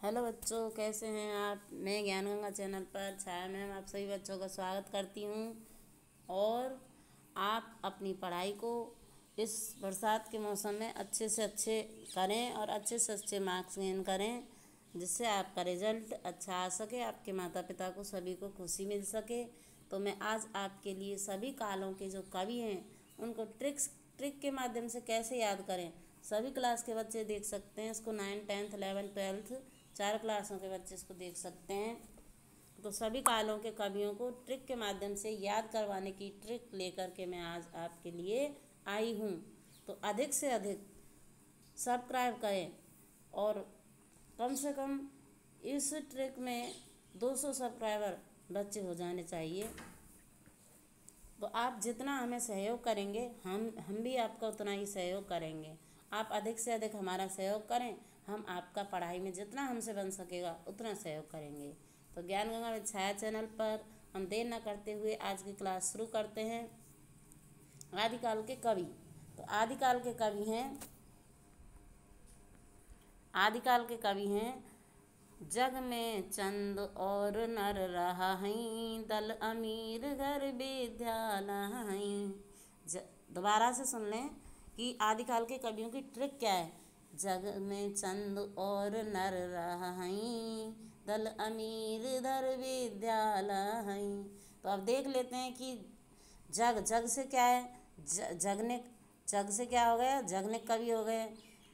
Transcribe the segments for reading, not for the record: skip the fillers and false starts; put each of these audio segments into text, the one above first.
Hello बच्चों, कैसे हैं आप। मैं ज्ञान गंगा चैनल पर छाया मैम आप सभी बच्चों का स्वागत करती हूँ। और आप अपनी पढ़ाई को इस बरसात के मौसम में अच्छे से अच्छे करें और अच्छे से अच्छे मार्क्स गेन करें, जिससे आपका रिजल्ट अच्छा आ सके, आपके माता पिता को सभी को खुशी मिल सके। तो मैं आज आपके लिए सभी कालों के जो कवि हैं उनको ट्रिक के माध्यम से कैसे याद करें, सभी क्लास के बच्चे देख सकते हैं इसको। 9, 10, 11, 12 चार क्लासों के बच्चे इसको देख सकते हैं। तो सभी कालों के कवियों को ट्रिक के माध्यम से याद करवाने की ट्रिक लेकर के मैं आज आपके लिए आई हूँ। तो अधिक से अधिक सब्सक्राइब करें और कम से कम इस ट्रिक में 200 सब्सक्राइबर बच्चे हो जाने चाहिए। तो आप जितना हमें सहयोग करेंगे हम भी आपका उतना ही सहयोग करेंगे। आप अधिक से अधिक हमारा सहयोग करें, हम आपका पढ़ाई में जितना हमसे बन सकेगा उतना सहयोग करेंगे। तो ज्ञान गंगा में छाया चैनल पर हम देर न करते हुए आज की क्लास शुरू करते हैं। आदिकाल के कवि। तो आदिकाल के कवि हैं जग में चंद और नर रहा हईं, दल अमीर घर विद्यालय। दोबारा से सुन लें कि आदिकाल के कवियों की ट्रिक क्या है। जग में चंद और नर रहा हईं, दल अमीर घर विद्यालय। तो अब देख लेते हैं कि जग से क्या है। जग से क्या हो गया, जगने कवि हो गए।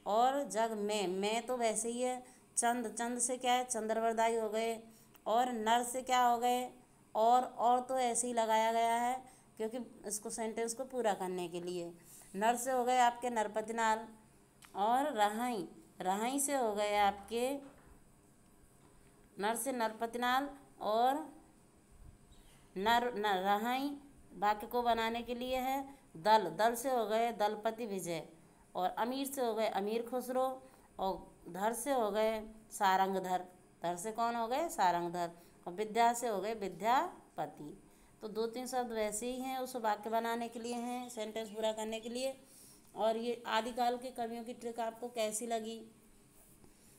और जग में तो वैसे ही है। चंद से क्या है, चंद्रवरदाई हो गए। और नर से क्या हो गए, और तो ऐसे ही लगाया गया है क्योंकि इसको सेंटेंस को पूरा करने के लिए। नर से हो गए आपके नरपतिनाल। और रहाई से हो गए आपके नर से नरपतिनाल और नर रहाई। वाक्य को बनाने के लिए है। दल से हो गए दलपति विजय। और अमीर से हो गए अमीर खुसरो। और धर से हो गए सारंगधर। धर से कौन हो गए, सारंगधर। और विद्या से हो गए विद्यापति। तो 2-3 शब्द वैसे ही हैं, उस वाक्य बनाने के लिए हैं, सेंटेंस पूरा करने के लिए। और ये आदिकाल के कवियों की ट्रिक आपको कैसी लगी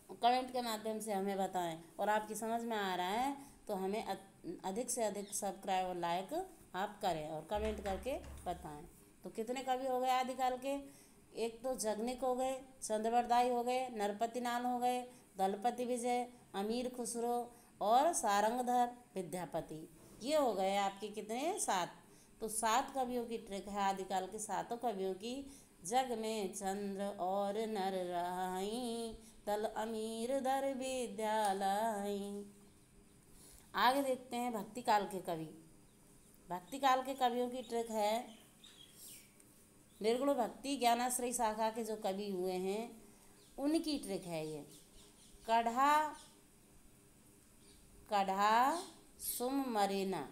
कमेंट के माध्यम से हमें बताएं। और आपकी समझ में आ रहा है तो हमें अधिक से अधिक सब्सक्राइब और लाइक आप करें और कमेंट करके बताएं। तो कितने कवि हो गए आदिकाल के। एक तो जगनिक हो गए, चंद्रवरदाई हो गए, नरपतिनाल हो गए, दलपति विजय, अमीर खुसरो और सारंगधर विद्यापति। ये हो गए आपके कितने, 7। तो 7 कवियों की ट्रिक है आदिकाल के 7 कवियों की। जग में चंद्र और नर रहाई, दल अमीर दर विद्यालय। आगे देखते हैं भक्ति काल के कवि। भक्ति काल के कवियों की ट्रिक है निर्गुण भक्ति ज्ञानाश्रयी शाखा के जो कवि हुए हैं उनकी ट्रिक है ये। कढ़ा सुम मरेना।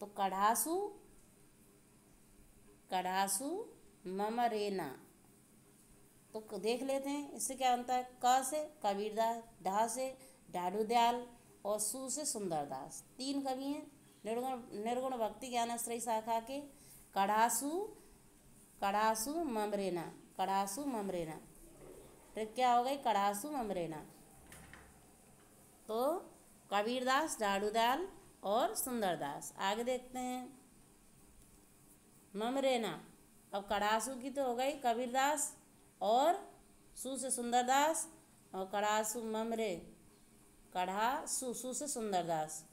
तो कढ़ासु ममरेना। तो देख लेते हैं इससे क्या बनता है। क से कबीरदास, ढा से ढाडू दयाल और सु से सुंदरदास। 3 कवि हैं निर्गुण भक्ति ज्ञानाश्रयी शाखा के। कढ़ासु ममरेना। ट्रिक क्या हो गई, कढ़ासु ममरेना। तो कबीरदास, ढाडू दयाल और सुंदरदास। आगे देखते हैं ममरेना। अब कढ़ासु की तो हो गई कबीरदास और सु से सुंदरदास। और कढ़ासु ममरे, सु से सुंदरदास।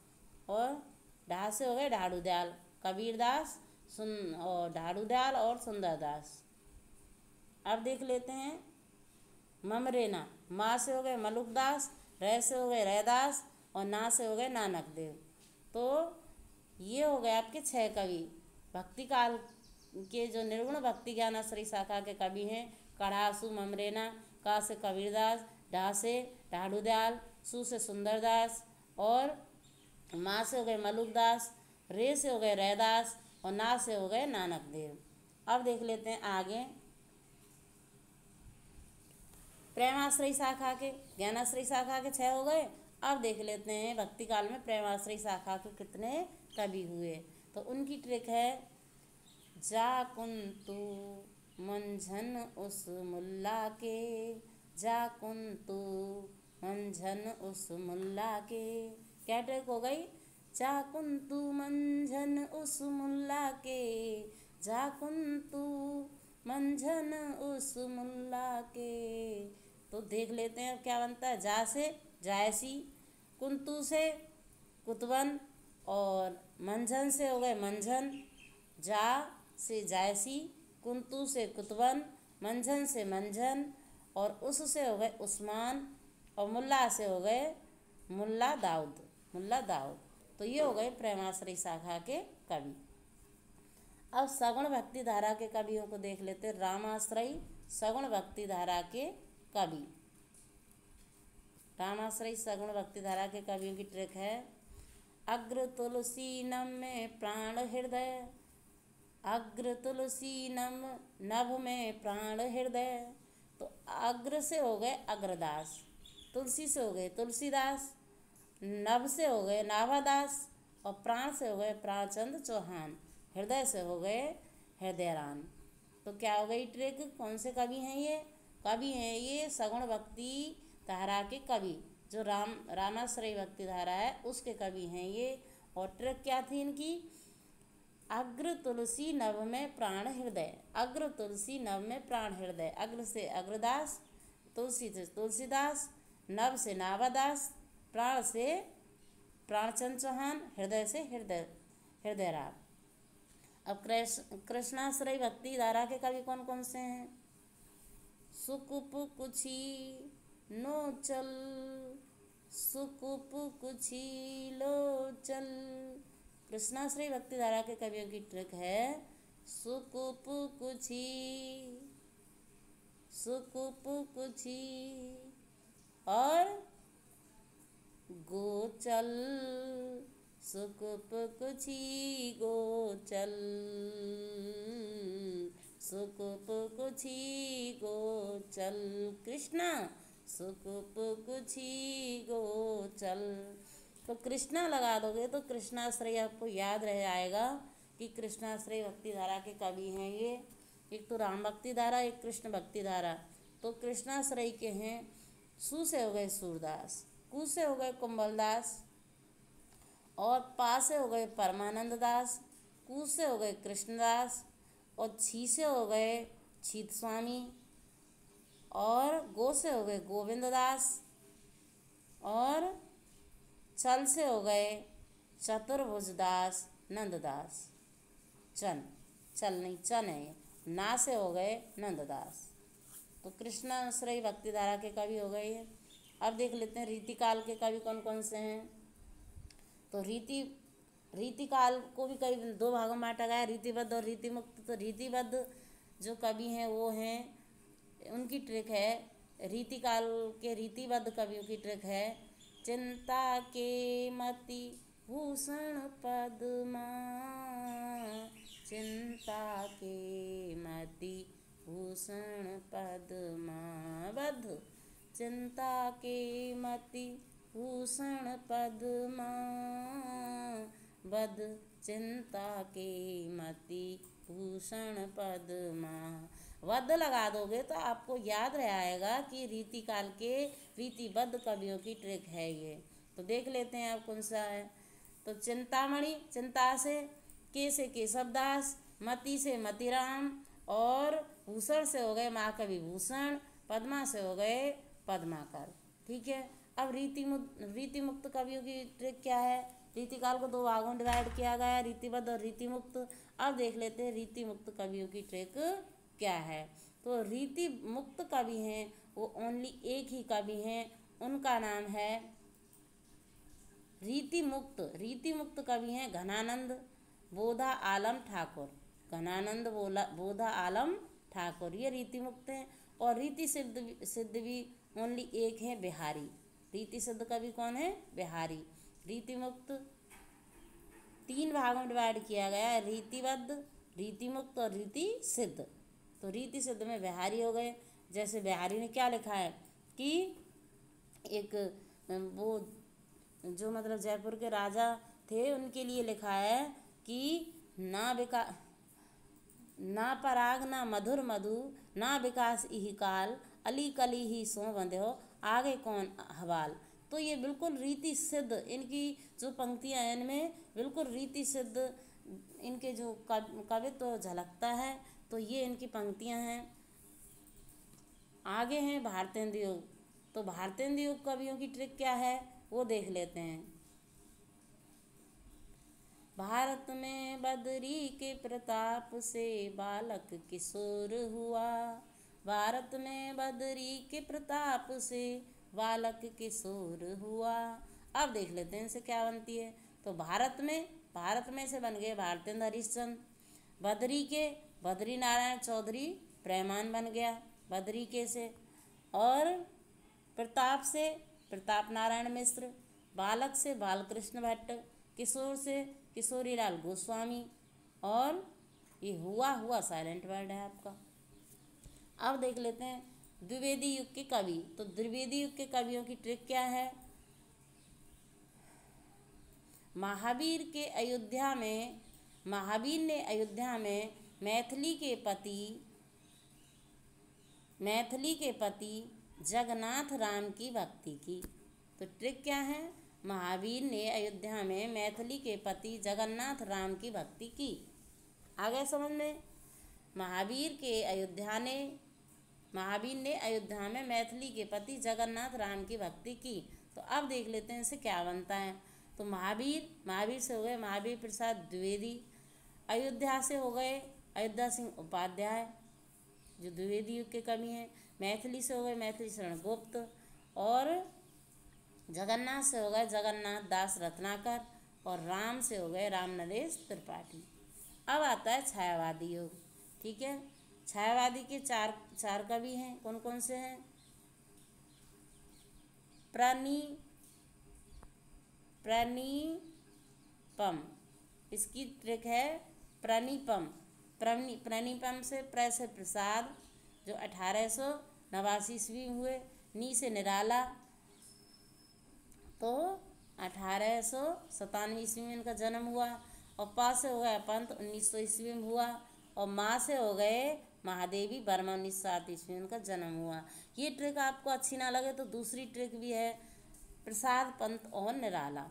और ढा से हो गए ढाडू दयाल, कबीरदास और ढाडू दयाल और सुंदरदास। अब देख लेते हैं ममरेना। माँ से हो गए मलुकदास, रै से हो गए रैदास और ना से हो गए नानक देव। तो ये हो गए आपके 6 कवि भक्ति काल के जो निर्गुण भक्ति ज्ञानाश्रयी शाखा के कवि हैं। कढ़ासु ममरेना, का से कबीरदास, ढा से ढाडू दयाल, सु से सुंदरदास और माँ से हो गए मलुकदास, रे से हो गए रैदास और ना से हो गए नानक देव। अब देख लेते हैं आगे प्रेमाश्रयी शाखा के। ज्ञानाश्रयी शाखा के 6 हो गए। अब देख लेते हैं भक्ति काल में प्रेमाश्रयी शाखा के कितने कवि हुए। तो उनकी ट्रिक है जा कुंतु मंझन उस मुल्ला के जा कुंतु मंझन उस मुल्ला के। क्या ट्रिक हो गई? जा कुंतु मंझन उस मुल्ला के, जा कुंतु मंझन उस मुल्ला के। तो देख लेते हैं अब क्या बनता है। जा से जायसी, कुंतु से कुतवन, और मंझन से हो गए मंझन। जा से जायसी, कुंतु से कुतवन, मंझन से मंझन, और उस से हो गए उस्मान, और मुल्ला से हो गए मुल्ला दाऊद, मुल्ला दाऊद। तो ये हो गए प्रेमाश्रयी शाखा के कवि। अब सगुण भक्ति धारा के कवियों को देख लेते। रामाश्रयी सगुण भक्ति धारा के कवि। रामाश्रयी सगुण भक्ति धारा के कवियों की ट्रिक है। अग्र तुलसी नभ में प्राण हृदय, अग्र तुलसी नभ में प्राण हृदय। तो अग्र से हो गए अग्रदास, तुलसी से हो गए तुलसीदास, नभ से हो गए नाभादास, और प्राण से हो गए प्राणचंद चौहान, हृदय से हो गए हृदयराम। तो क्या हो गई ट्रिक? कौन से कवि हैं ये? कवि हैं ये सगुण भक्ति धारा के कवि, जो रामाश्रयी भक्ति धारा है उसके कवि हैं ये। और ट्रिक क्या थी इनकी? अग्र तुलसी नभ में प्राण हृदय, अग्र तुलसी नभ में प्राण हृदय। अग्र से अग्रदास, तुलसी से तुलसीदास, नभ से नाभादास, प्राण से प्राणचंद चौहान, हृदय से हृदयराम। अब कृष्णाश्रयी भक्ति धारा के कवि कौन कौन से हैं? सुकुप कुछी नोचल, सुकुप कुछी लोचल। कृष्णाश्रयी भक्ति धारा के कवियों की ट्रिक है सुकुप कुछी, सुकुप कुछी और गोचल, सुकुप कुछी गोचल, सुकुप कुछी गोचल। कृष्णा सुकुप कुछी गोचल। तो कृष्णा लगा दोगे तो कृष्णाश्रय आपको याद रह जाएगा कि कृष्णाश्रयी भक्ति धारा के कवि हैं ये। एक तो राम भक्ति धारा, एक कृष्ण भक्ति धारा। तो कृष्णाश्रयी के हैं। सु से हो गए सूरदास, कु से हो गए कुंभलदास, और पा से हो गए परमानंद दास, कु से हो गए कृष्णदास, और छी से हो गए छीत स्वामी, और गो से हो गए गोविंद दास, और चल से हो गए चतुर्भुज दास नंददास। चन, चल नहीं चन है, ना से हो गए नंददास। तो कृष्णाश्रयी भक्ति धारा के कवि हो गए। अब देख लेते हैं रीतिकाल के कवि कौन कौन से हैं। तो रीतिकाल को भी कई दो भागों में बांटा गया, रीतिबद्ध और रीतिमुक्त। तो रीतिबद्ध जो कवि हैं वो हैं, उनकी ट्रिक है रीतिकाल के रीतिबद्ध कवियों की ट्रिक है। चिंता के मति भूषण पद्मा, चिंता के मति भूषण पद्मा बद्ध, चिंता के मति भूषण पद्मा बद्ध, चिंता के मति भूषण पद्मा। वध लगा दोगे तो आपको याद रह आएगा कि रीतिकाल के रीतिबद्ध कवियों की ट्रिक है ये। तो देख लेते हैं आप कौन सा है। तो चिंतामणि, चिंता से केशवदास, मति से मतिराम, और भूषण से हो गए महाकवि भूषण, पद्मा से हो गए पद्माकर। ठीक है। अब रीतिमुक्त कवियों की ट्रिक क्या है। रीतिकाल को दो भागों में डिवाइड किया गया है, रीतिबद्ध और रीतिमुक्त। अब देख लेते हैं रीतिमुक्त कवियों की ट्रिक क्या है। तो रीति मुक्त कवि हैं वो ओनली एक ही कवि हैं, उनका नाम है रीतिमुक्त। रीतिमुक्त कवि हैं घनानंद बोधा आलम ठाकुर, घनानंद बोधा आलम ठाकुर, ये रीतिमुक्त हैं। और रीति सिद्ध भी ओनली एक है बिहारी। रीति सिद्ध कवि कौन है? बिहारी। रीतिमुक्त तीन भागों में डिवाइड किया गया है, रीतिबद्ध, रीतिमुक्त और रीति सिद्ध। तो रीति सिद्ध में बिहारी हो गए। जैसे बिहारी ने क्या लिखा है कि एक वो जो मतलब जयपुर के राजा थे उनके लिए लिखा है कि ना ना पराग ना मधुर मधु, ना विकास इहि काल, अली कली ही सो बंध्यो, आगे कौन हवाल। तो ये बिल्कुल रीति सिद्ध इनकी जो पंक्तियाँ हैं, इनमें बिल्कुल रीति सिद्ध इनके जो कवित्व तो झलकता है। तो ये इनकी पंक्तियाँ हैं। आगे हैं भारतेंदु युग। तो भारतेंदु युग कवियों की ट्रिक क्या है वो देख लेते हैं। भारत में बदरी के प्रताप से बालक किशोर हुआ, भारत में बदरी के प्रताप से बालक किशोर हुआ। अब देख लेते हैं इनसे क्या बनती है। तो भारत में से बन गए भारतेंदु हरिश्चंद्र। बदरी के बद्री नारायण चौधरी प्रेमान बन गया बदरी के से। और प्रताप से प्रताप नारायण मिश्र, बालक से बालकृष्ण भट्ट, किशोर से किशोरीलाल गोस्वामी। और ये हुआ साइलेंट वर्ड है आपका। अब देख लेते हैं द्विवेदी युग के कवि। तो द्विवेदी युग के कवियों की ट्रिक क्या है। महावीर ने अयोध्या में मैथिली के पति जगन्नाथ राम की भक्ति की। तो ट्रिक क्या है। महावीर ने अयोध्या में मैथिली के पति जगन्नाथ राम की भक्ति की। आ गए समझ में। महावीर ने अयोध्या में मैथिली के पति जगन्नाथ राम की भक्ति की। तो अब देख लेते हैं इनसे क्या बनता है। तो महावीर से हो गए महावीर प्रसाद द्विवेदी। अयोध्या से हो गए अयोध्या सिंह उपाध्याय जो द्विवेदी युग के कवि हैं। मैथिली से हो गए मैथिली शरण गुप्त। और जगन्नाथ से हो गए जगन्नाथ दास रत्नाकर। और राम से हो गए राम नरेश त्रिपाठी। अब आता है छायावादी युग। ठीक है। छायावादी के चार कवि हैं। कौन कौन से हैं। प्रणीपम। इसकी ट्रिक है प्रणीपम। प्रणीपम से प्रसाद जो 1889 ईस्वी में हुए। नी से निराला तो 1897 ईस्वी में इनका जन्म हुआ। और पा से हो गया पंत 1900 ईस्वी में हुआ। और माँ से हो गए महादेवी वर्मा 1907 ईस्वी में उनका जन्म हुआ। ये ट्रिक आपको अच्छी ना लगे तो दूसरी ट्रिक भी है प्रसाद पंत और निराला।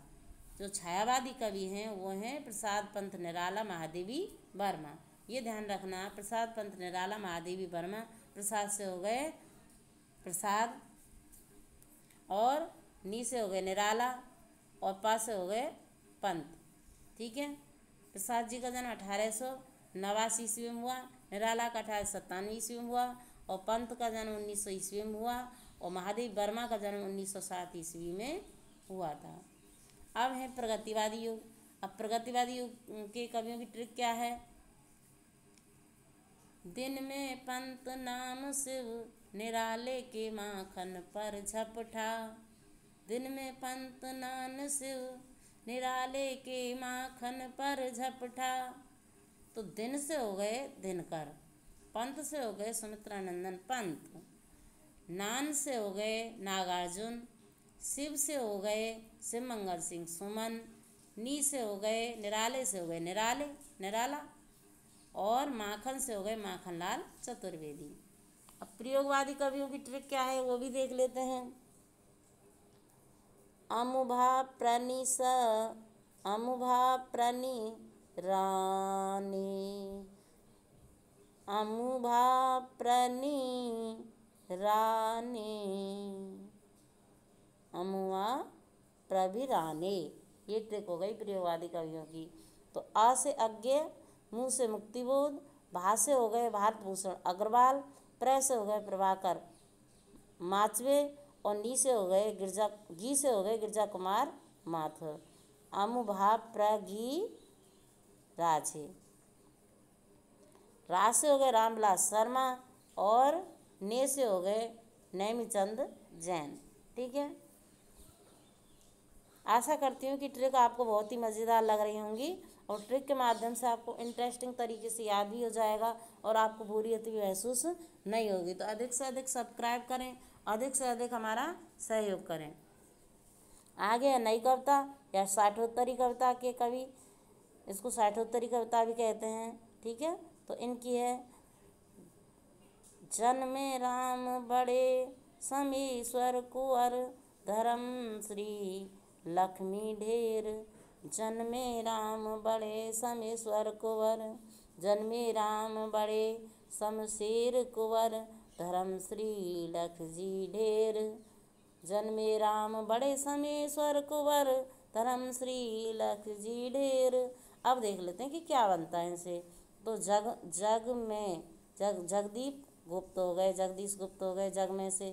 जो छायावादी कवि हैं वो हैं प्रसाद पंत निराला महादेवी वर्मा। ये ध्यान रखना प्रसाद पंत निराला महादेवी वर्मा। प्रसाद से हो गए प्रसाद और नी से हो गए निराला और पा से हो गए पंत। ठीक है। प्रसाद जी का जन्म 1889 ईस्वी में हुआ। निराला का 1897 ईस्वी में हुआ। और पंत का जन्म 1900 ईस्वी में हुआ। और महादेव वर्मा का जन्म 1907 ईस्वी में हुआ था। अब है प्रगतिवादी युग। अब प्रगतिवादी युग के कवियों की ट्रिक क्या है। दिन में पंत नाम शिव निराले के माखन पर झपटा। दिन में पंत नाम शिव निराले के माखन पर झपटा। तो दिन से हो गए दिनकर। पंत से हो गए सुमित्रानंदन पंत। नान से हो गए नागार्जुन। शिव से हो गए शिव मंगल सिंह सुमन। नी से हो गए निराले से हो गए निराला। और माखन से हो गए माखनलाल चतुर्वेदी। अब प्रयोगवादी कवियों की ट्रिक क्या है वो भी देख लेते हैं। अमुभा प्रनी रानी अमुआ प्रभिराने। ये ट्रिक हो गई प्रयोगवादी कवियों की। तो आ से अज्ञे, मुँह से मुक्तिबोध, भा से हो गए भारत भूषण अग्रवाल, प्र से हो गए प्रभाकर माचवे और नी से हो गए गी से हो गए गिरजा कुमार माथुर। अमुभा प्रगी राजे। रा से हो गए रामविलास शर्मा और ने से हो गए नेमीचंद जैन। ठीक है। आशा करती हूँ कि ट्रिक आपको बहुत ही मज़ेदार लग रही होंगी और ट्रिक के माध्यम से आपको इंटरेस्टिंग तरीके से याद भी हो जाएगा और आपको बोरियत भी महसूस नहीं होगी। तो अधिक से अधिक सब्सक्राइब करें, अधिक से अधिक हमारा सहयोग करें। आगे है नई कविता या साठोत्तरी कविता के कवि। इसको साठोत्तरी कविता भी कहते हैं। ठीक है। तो इनकी है, जन्मे राम बड़े समेश्वर कुंवर, धर्म श्री लक्ष्मी ढेर। जन्मे राम बड़े समेश्वर कुंवर, जन्मे राम बड़े शमशेर कुंवर, धर्म श्री लक्ष्मी ढेर। जन्मे राम बड़े समेश्वर कुंवर, धर्म श्री लक्ष्मी ढेर। अब देख लेते हैं कि क्या बनता है इनसे। तो जग में जगदीप गुप्त हो गए, जगदीश गुप्त हो गए। जग में से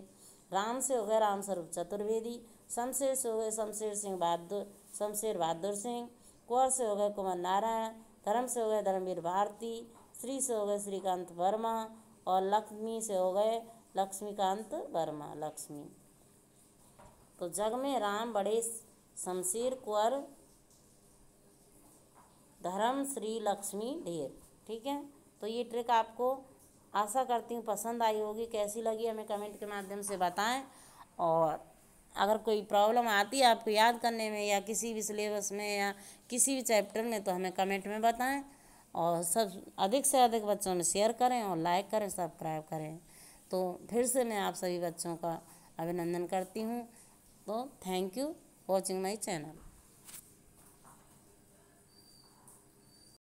राम से हो गए राम स्वरूप चतुर्वेदी, शमशेर से हो गए शमशेर बहादुर सिंह, कुंवर से हो गए कुंवर नारायण, धर्म से हो गए धर्मवीर भारती, श्री से हो गए श्रीकांत वर्मा, और लक्ष्मी से हो गए लक्ष्मीकांत वर्मा, लक्ष्मी। तो जग में राम बड़े शमशेर कुंवर, धर्म श्री लक्ष्मी ढेर। ठीक है, तो ये ट्रिक आपको आशा करती हूँ पसंद आई होगी। कैसी लगी हमें कमेंट के माध्यम से बताएं, और अगर कोई प्रॉब्लम आती है आपको याद करने में या किसी भी सिलेबस में या किसी भी चैप्टर में, तो हमें कमेंट में बताएं, और सब अधिक से अधिक बच्चों में शेयर करें और लाइक करें, सब्सक्राइब करें। तो फिर से मैं आप सभी बच्चों का अभिनंदन करती हूँ। तो thank you watching my channel.